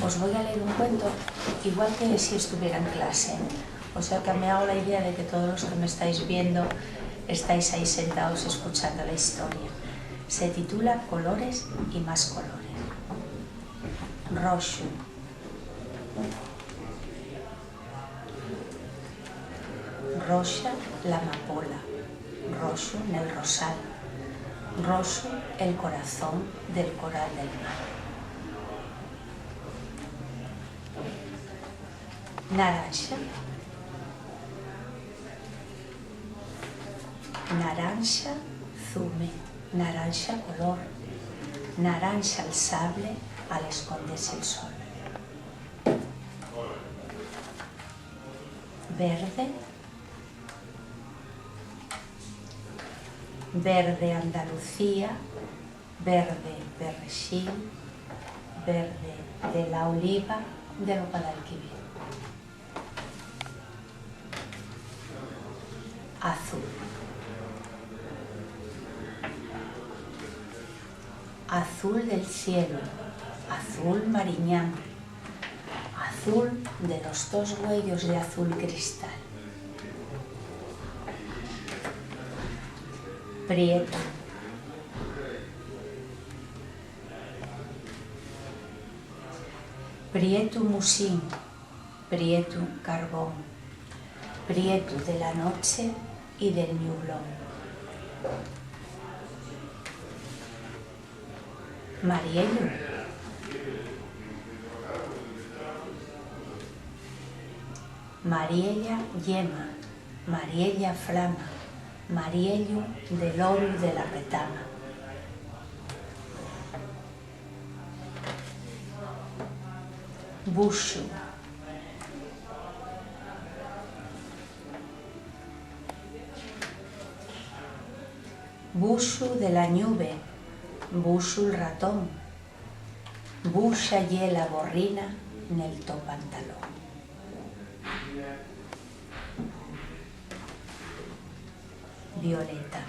os voy a leer un cuento, igual que si estuviera en clase. O sea que me hago la idea de que todos los que me estáis viendo estáis ahí sentados escuchando la historia. Se titula Colores y más colores. Roxo. Roxa, la amapola. Roxo, el rosal. Roxo, el corazón del coral del mar. Naranja. Naranja, zume. Naranja, color. Naranja, el sable al esconderse el sol. Verde. Verde, Andalucía. Verde, Berrechín. Verde, de la oliva del Guadalquivir. Azul. Azul del cielo, azul mariñán, azul de los dos huellos de azul cristal. Prieto. Prieto musín, prieto carbón, prieto de la noche y del nublón. Mariello. Mariella yema, Mariella flama, Mariello del oro de la retama. Buxo. Buxo de la nube, buxo el ratón, buxa ye la borrina nel to pantalón. Violeta.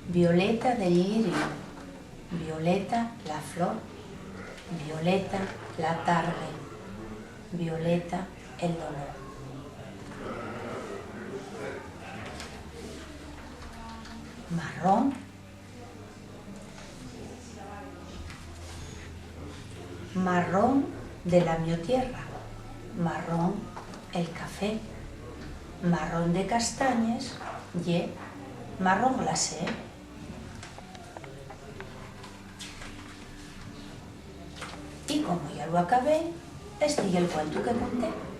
Violeta del lirio, violeta la flor, violeta la tarde, violeta el dolor. Marrón. Marrón de la mi tierra, marrón el café, marrón de castañes, y marrón glacé. Y como ya lo acabé, este es el cuento que conté.